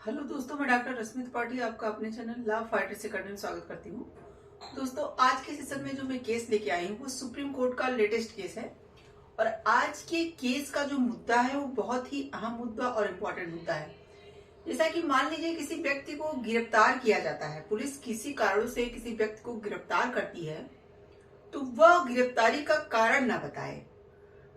Hello दोस्तों, मैं doctor रश्मि त्रिपाठी आपका अपने चैनल लव फाइटर से करने में स्वागत करती हूँ। दोस्तों, आज के सेशन में जो मैं केस लेके आई हूँ वो सुप्रीम कोर्ट का लेटेस्ट केस है। और आज के केस का जो मुद्दा है वो बहुत ही अहम मुद्दा और इम्पोर्टेंट मुद्दा है। जैसा कि मान लीजिए किसी व्यक्ति को गिरफ्तार किया जाता है, पुलिस किसी कारणों से किसी व्यक्ति को गिरफ्तार करती है तो वह गिरफ्तारी का कारण न बताए।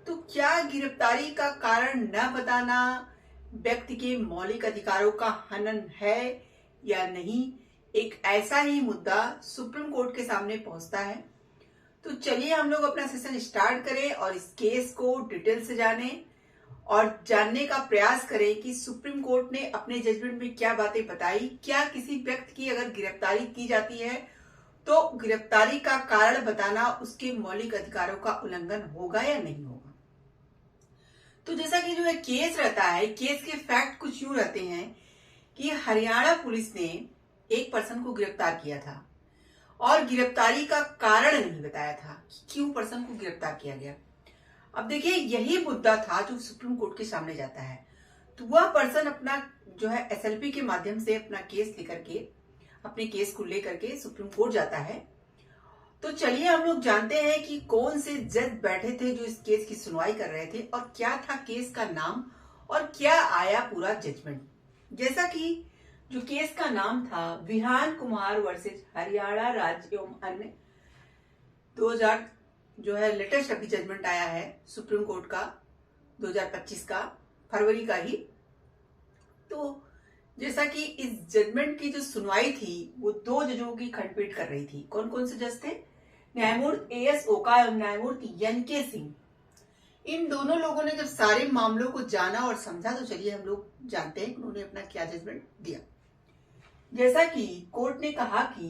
तो क्या गिरफ्तारी का कारण न बताना व्यक्ति के मौलिक अधिकारों का हनन है या नहीं, एक ऐसा ही मुद्दा सुप्रीम कोर्ट के सामने पहुंचता है। तो चलिए हम लोग अपना सेशन स्टार्ट करें और इस केस को डिटेल से जानें और जानने का प्रयास करें कि सुप्रीम कोर्ट ने अपने जजमेंट में क्या बातें बताई। क्या किसी व्यक्ति की अगर गिरफ्तारी की जाती है तो गिरफ्तारी का कारण बताना उसके मौलिक अधिकारों का उल्लंघन होगा या नहीं होगा। तो जैसा कि जो है केस रहता है, केस के फैक्ट कुछ यूं रहते हैं कि हरियाणा पुलिस ने एक पर्सन को गिरफ्तार किया था और गिरफ्तारी का कारण नहीं बताया था कि क्यों पर्सन को गिरफ्तार किया गया। अब देखिए, यही मुद्दा था जो सुप्रीम कोर्ट के सामने जाता है। तो वह पर्सन अपना जो है एसएलपी के माध्यम से अपना केस लेकर के अपने केस को लेकर के सुप्रीम कोर्ट जाता है। तो चलिए हम लोग जानते हैं कि कौन से जज बैठे थे जो इस केस की सुनवाई कर रहे थे और क्या था केस का नाम और क्या आया पूरा जजमेंट। जैसा कि जो केस का नाम था विहान कुमार वर्सेज हरियाणा राज्य एवं अन्य 2000 जो है लेटेस्ट अभी जजमेंट आया है सुप्रीम कोर्ट का 2025 का फरवरी का ही। तो जैसा कि इस जजमेंट की जो सुनवाई थी वो दो जजों की खंडपीठ कर रही थी। कौन कौन से जज थे? न्यायमूर्ति एएस ओका एवं न्यायमूर्ति एनके सिंह। इन दोनों लोगों ने जब सारे मामलों को जाना और समझा तो चलिए हम लोग जानते हैं उन्होंने अपना क्या जजमेंट दिया। जैसा कि कोर्ट ने कहा कि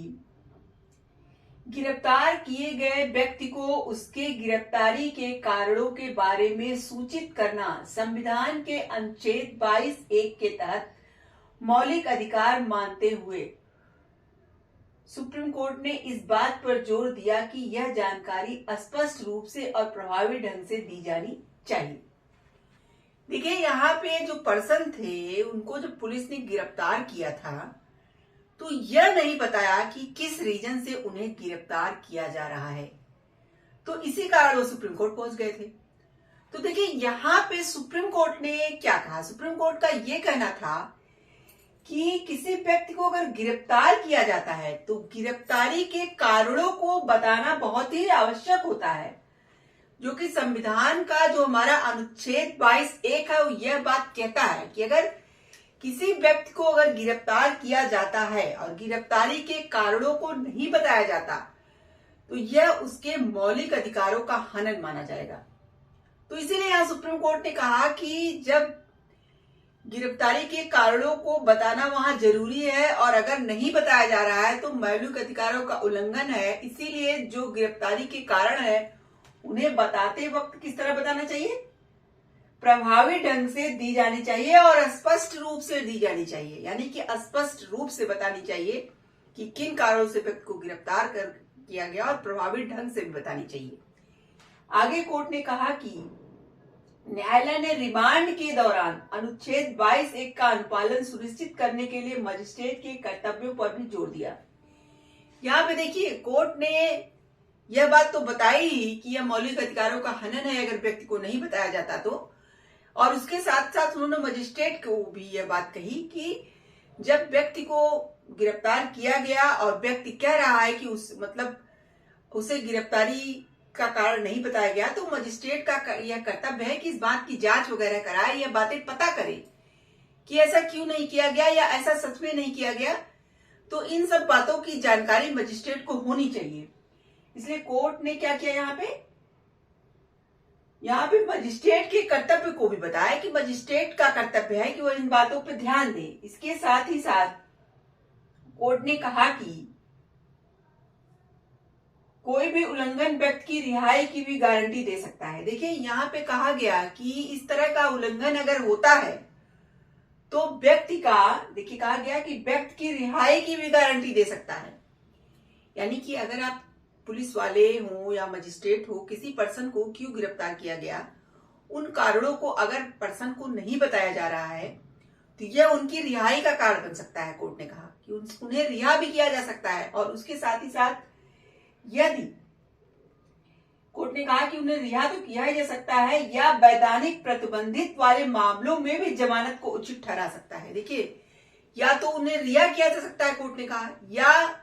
गिरफ्तार किए गए व्यक्ति को उसके गिरफ्तारी के कारणों के बारे में सूचित करना संविधान के अनुच्छेद 22(1) के तहत मौलिक अधिकार मानते हुए सुप्रीम कोर्ट ने इस बात पर जोर दिया कि यह जानकारी स्पष्ट रूप से और प्रभावी ढंग से दी जानी चाहिए। देखिए, यहाँ पे जो पर्सन थे उनको जब पुलिस ने गिरफ्तार किया था तो यह नहीं बताया कि किस रीजन से उन्हें गिरफ्तार किया जा रहा है। तो इसी कारण वो सुप्रीम कोर्ट पहुंच गए थे। तो देखिए, यहाँ पे सुप्रीम कोर्ट ने क्या कहा। सुप्रीम कोर्ट का यह कहना था कि किसी व्यक्ति को अगर गिरफ्तार किया जाता है तो गिरफ्तारी के कारणों को बताना बहुत ही आवश्यक होता है, जो कि संविधान का जो हमारा अनुच्छेद 22(1) है वो यह बात कहता है कि अगर किसी व्यक्ति को अगर गिरफ्तार किया जाता है और गिरफ्तारी के कारणों को नहीं बताया जाता तो यह उसके मौलिक अधिकारों का हनन माना जाएगा। तो इसीलिए यहां सुप्रीम कोर्ट ने कहा कि जब गिरफ्तारी के कारणों को बताना वहां जरूरी है और अगर नहीं बताया जा रहा है तो मौलिक अधिकारों का उल्लंघन है। इसीलिए जो गिरफ्तारी के कारण है उन्हें बताते वक्त किस तरह बताना चाहिए? प्रभावी ढंग से दी जानी चाहिए और स्पष्ट रूप से दी जानी चाहिए। यानी कि स्पष्ट रूप से बतानी चाहिए कि किन कारणों से व्यक्ति को गिरफ्तार किया गया और प्रभावी ढंग से भी बतानी चाहिए। आगे कोर्ट ने कहा कि न्यायालय ने रिमांड के दौरान अनुच्छेद 22(1) का अनुपालन सुनिश्चित करने के लिए मजिस्ट्रेट के कर्तव्यों पर भी जोर दिया। यहाँ पे देखिए, कोर्ट ने यह बात तो बताई कि यह मौलिक अधिकारों का हनन है अगर व्यक्ति को नहीं बताया जाता तो, और उसके साथ साथ उन्होंने मजिस्ट्रेट को भी यह बात कही कि जब व्यक्ति को गिरफ्तार किया गया और व्यक्ति कह रहा है कि उसे गिरफ्तारी का कारण नहीं बताया गया तो मजिस्ट्रेट का यह कर्तव्य है कि इस बात की जांच वगैरह कराए, यह बातें पता करे कि ऐसा क्यों नहीं किया गया या ऐसा सच में नहीं किया गया। तो इन सब बातों की जानकारी मजिस्ट्रेट को होनी चाहिए। इसलिए कोर्ट ने क्या किया, यहाँ पे मजिस्ट्रेट के कर्तव्य को भी बताया कि मजिस्ट्रेट का कर्तव्य है कि वो इन बातों पर ध्यान दे। इसके साथ ही साथ कोर्ट ने कहा कि कोई भी उल्लंघन व्यक्ति की रिहाई की भी गारंटी दे सकता है। देखिए, यहाँ पे कहा गया कि इस तरह का उल्लंघन अगर होता है तो व्यक्ति का, देखिए कहा गया कि व्यक्ति की रिहाई की भी गारंटी दे सकता है। यानी कि अगर आप पुलिस वाले हो या मजिस्ट्रेट हो, किसी पर्सन को क्यों गिरफ्तार किया गया उन कारणों को अगर पर्सन को नहीं बताया जा रहा है तो यह उनकी रिहाई का कारण बन सकता है। कोर्ट ने कहा कि उन्हें रिहा भी किया जा सकता है, और उसके साथ ही साथ यदि कोर्ट ने कहा कि उन्हें रिहा तो किया ही जा सकता है, या वैधानिक प्रतिबंधित वाले मामलों में भी जमानत को उचित ठहरा सकता है। देखिए, या तो उन्हें रिहा किया जा सकता है कोर्ट ने कहा, या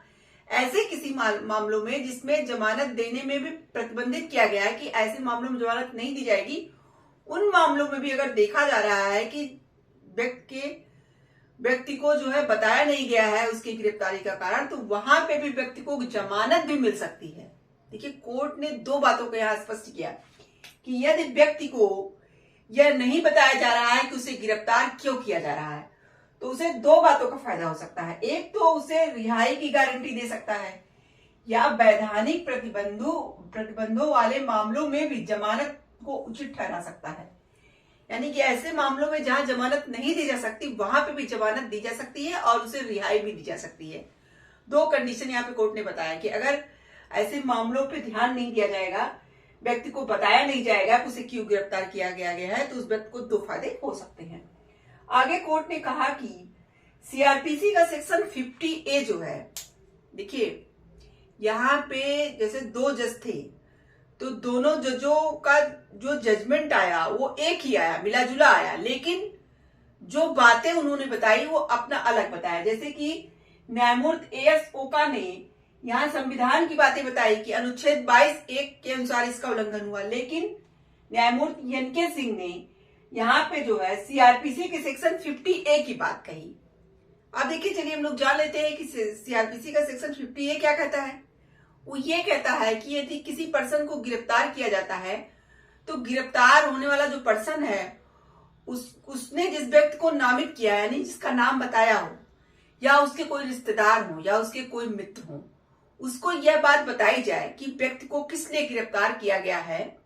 ऐसे किसी मामलों में जिसमें जमानत देने में भी प्रतिबंधित किया गया है कि ऐसे मामलों में जमानत नहीं दी जाएगी, उन मामलों में भी अगर देखा जा रहा है कि व्यक्ति को जो है बताया नहीं गया है उसकी गिरफ्तारी का कारण, तो वहां पे भी व्यक्ति को जमानत भी मिल सकती है। देखिए, कोर्ट ने दो बातों को यहां स्पष्ट किया कि यदि व्यक्ति को यह नहीं बताया जा रहा है कि उसे गिरफ्तार क्यों किया जा रहा है, तो उसे दो बातों का फायदा हो सकता है। एक तो उसे रिहाई की गारंटी दे सकता है, या वैधानिक प्रतिबंधों वाले मामलों में भी जमानत को उचित ठहरा सकता है। यानी कि ऐसे मामलों में जहां जमानत नहीं दी जा सकती, वहां पे भी जमानत दी जा सकती है और उसे रिहाई भी दी जा सकती है। दो कंडीशन यहाँ पे कोर्ट ने बताया कि अगर ऐसे मामलों पे ध्यान नहीं दिया जाएगा, व्यक्ति को बताया नहीं जाएगा कि उसे क्यों गिरफ्तार किया गया है, तो उस व्यक्ति को दो फायदे हो सकते हैं। आगे कोर्ट ने कहा कि सीआरपीसी का सेक्शन 50A जो है, देखिए यहाँ पे जैसे दो जज थे, तो दोनों जजों का जो जजमेंट आया वो एक ही आया, मिला जुला आया, लेकिन जो बातें उन्होंने बताई वो अपना अलग बताया। जैसे कि न्यायमूर्ति AS ओका ने यहाँ संविधान की बातें बताई कि अनुच्छेद 22(1) के अनुसार इसका उल्लंघन हुआ, लेकिन न्यायमूर्ति NK सिंह ने यहाँ पे जो है सीआरपीसी के सेक्शन 50A की बात कही। अब देखिए, चलिए हम लोग जान लेते हैं कि सीआरपीसी का सेक्शन 50A क्या कहता है। वो ये कहता है कि यदि किसी पर्सन को गिरफ्तार किया जाता है, तो गिरफ्तार होने वाला जो पर्सन है उसने जिस व्यक्ति को नामित किया है, यानी जिसका नाम बताया हो, या उसके कोई रिश्तेदार हो, या उसके कोई मित्र हो, उसको यह बात बताई जाए कि व्यक्ति को किस लिए गिरफ्तार किया गया है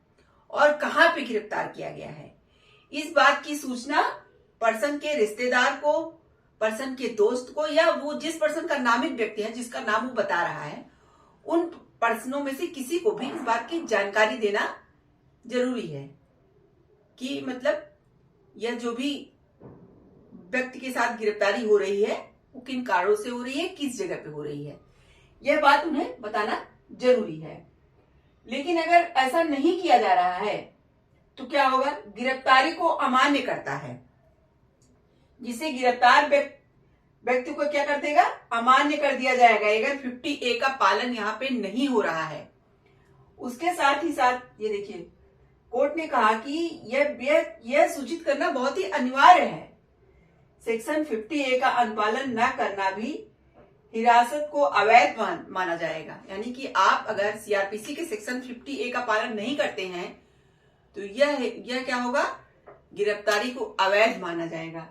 और कहां पे गिरफ्तार किया गया है। इस बात की सूचना पर्सन के रिश्तेदार को, पर्सन के दोस्त को, या वो जिस पर्सन का नामित व्यक्ति है जिसका नाम वो बता रहा है, उन पर्सनों में से किसी को भी इस बात की जानकारी देना जरूरी है कि मतलब यह जो भी व्यक्ति के साथ गिरफ्तारी हो रही है वो किन कारणों से हो रही है, किस जगह पे हो रही है, यह बात उन्हें बताना जरूरी है। लेकिन अगर ऐसा नहीं किया जा रहा है तो क्या होगा, गिरफ्तारी को अमान्य करता है, जिसे गिरफ्तार व्यक्ति को क्या कर देगा, अमान्य कर दिया जाएगा अगर 50A का पालन यहाँ पे नहीं हो रहा है। उसके साथ ही साथ ये देखिए, कोर्ट ने कहा कि यह सूचित करना बहुत ही अनिवार्य है। सेक्शन 50A का अनुपालन न करना भी हिरासत को अवैध माना जाएगा। यानी कि आप अगर सीआरपीसी के सेक्शन 50A का पालन नहीं करते हैं तो यह क्या होगा, गिरफ्तारी को अवैध माना जाएगा।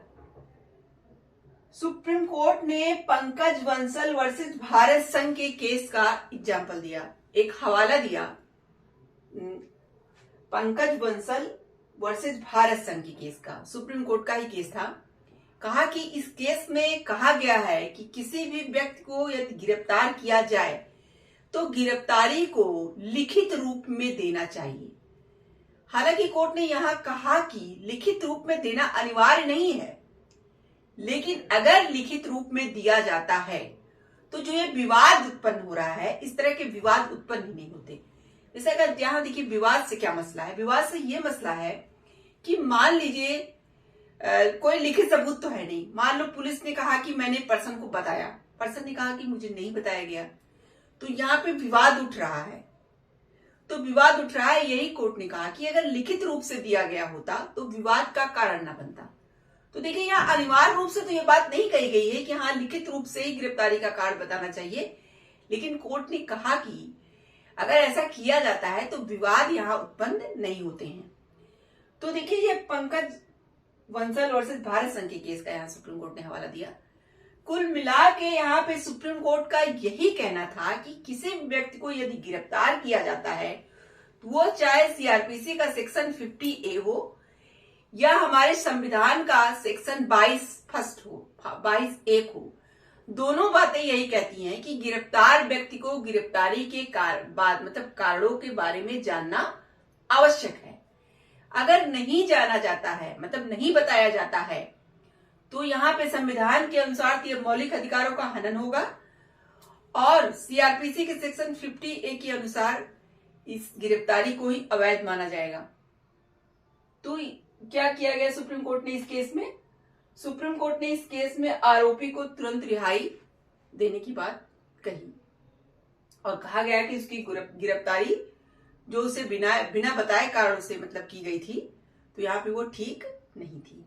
सुप्रीम कोर्ट ने पंकज बंसल वर्सेस भारत संघ के केस का एग्जाम्पल दिया, एक हवाला दिया। पंकज बंसल वर्सेस भारत संघ के केस का, सुप्रीम कोर्ट का ही केस था। कहा कि इस केस में कहा गया है कि किसी भी व्यक्ति को यदि गिरफ्तार किया जाए तो गिरफ्तारी को लिखित रूप में देना चाहिए। हालांकि कोर्ट ने यहां कहा कि लिखित रूप में देना अनिवार्य नहीं है, लेकिन अगर लिखित रूप में दिया जाता है तो जो ये विवाद उत्पन्न हो रहा है, इस तरह के विवाद उत्पन्न ही नहीं होते। जैसे अगर यहां देखिए, विवाद से क्या मसला है, विवाद से ये मसला है कि मान लीजिए कोई लिखित सबूत तो है नहीं, मान लो पुलिस ने कहा कि मैंने पर्सन को बताया, पर्सन ने कहा कि मुझे नहीं बताया गया, तो यहाँ पे विवाद उठ रहा है। तो विवाद उठ रहा है, यही कोर्ट ने कहा कि अगर लिखित रूप से दिया गया होता तो विवाद का कारण न बनता। तो देखिए, यहाँ अनिवार्य रूप से तो ये बात नहीं कही गई है कि हाँ लिखित रूप से ही गिरफ्तारी का कारण बताना चाहिए, लेकिन कोर्ट ने कहा कि अगर ऐसा किया जाता है तो विवाद यहाँ उत्पन्न नहीं होते हैं। तो देखिए, ये पंकज बंसल वर्सेस भारत संघ के केस का यहाँ सुप्रीम कोर्ट ने हवाला दिया। कुल मिला के यहाँ पे सुप्रीम कोर्ट का यही कहना था कि किसी भी व्यक्ति को यदि गिरफ्तार किया जाता है तो वो चाहे सीआरपीसी का सेक्शन 50A हो या हमारे संविधान का सेक्शन 22(1) हो, दोनों बातें यही कहती हैं कि गिरफ्तार व्यक्ति को गिरफ्तारी के कारणों के बारे में जानना आवश्यक है। अगर नहीं जाना जाता है, मतलब नहीं बताया जाता है, तो यहाँ पे संविधान के अनुसार ये मौलिक अधिकारों का हनन होगा और सीआरपीसी के सेक्शन 50A के अनुसार इस गिरफ्तारी को ही अवैध माना जाएगा। तो क्या किया गया सुप्रीम कोर्ट ने इस केस में? सुप्रीम कोर्ट ने इस केस में आरोपी को तुरंत रिहाई देने की बात कही और कहा गया कि उसकी गिरफ्तारी जो उसे बिना बताए कारणों से मतलब की गई थी, तो यहाँ पे वो ठीक नहीं थी।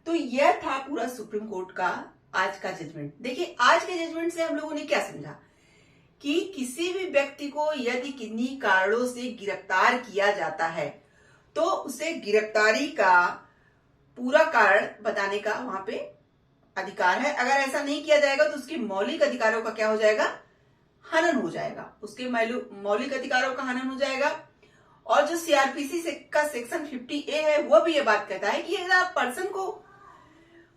तो यह था पूरा सुप्रीम कोर्ट का आज का जजमेंट। देखिए, आज के जजमेंट से हम लोगों ने क्या समझा कि किसी भी व्यक्ति को यदि किन्हीं कारणों से गिरफ्तार किया जाता है तो उसे गिरफ्तारी का पूरा कारण बताने का वहां पे अधिकार है। अगर ऐसा नहीं किया जाएगा तो उसके मौलिक अधिकारों का क्या हो जाएगा? हनन हो जाएगा। उसके मौलिक अधिकारों का हनन हो जाएगा। और जो सीआरपीसी का सेक्शन 50A है वो भी ये बात कहता है कि अगर आप पर्सन को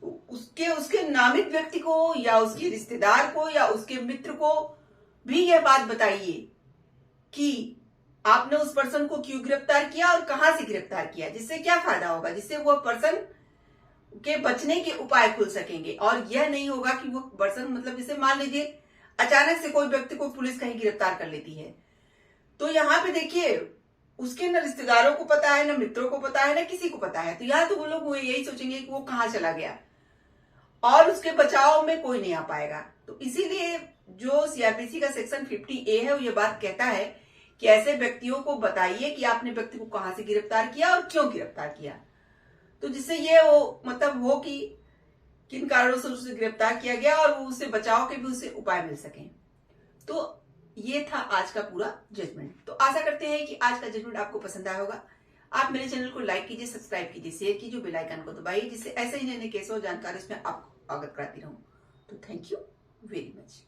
उसके नामित व्यक्ति को या उसके रिश्तेदार को या उसके मित्र को भी यह बात बताइए कि आपने उस पर्सन को क्यों गिरफ्तार किया और कहां से गिरफ्तार किया, जिससे क्या फायदा होगा, जिससे वो पर्सन के बचने के उपाय खुल सकेंगे। और यह नहीं होगा कि वो पर्सन मतलब जैसे मान लीजिए अचानक से कोई व्यक्ति को पुलिस कहीं गिरफ्तार कर लेती है, तो यहाँ पे देखिए उसके न रिश्तेदारों को पता है, न मित्रों को पता है, न किसी को पता है। तो यहाँ तो वो लोग यही सोचेंगे कि वो कहाँ चला गया और उसके बचाव में कोई नहीं आ पाएगा। तो इसीलिए जो सीआरपीसी का सेक्शन 50A है वो ये बात कहता है कि ऐसे व्यक्तियों को बताइए कि आपने व्यक्ति को कहां से गिरफ्तार किया और क्यों गिरफ्तार किया, तो जिससे ये वो मतलब हो कि किन कारणों से उसे गिरफ्तार किया गया और वो उसे बचाव के भी उसे उपाय मिल सके। तो ये था आज का पूरा जजमेंट। तो आशा करते हैं कि आज का जजमेंट आपको पसंद आया होगा। आप मेरे चैनल को लाइक कीजिए, सब्सक्राइब कीजिए, शेयर कीजिए, बेल आइकन को दबाइए, जिससे ऐसे ही नए नए केस और जानकारी इसमें आपको अवगत कराती रहूं। तो थैंक यू वेरी मच।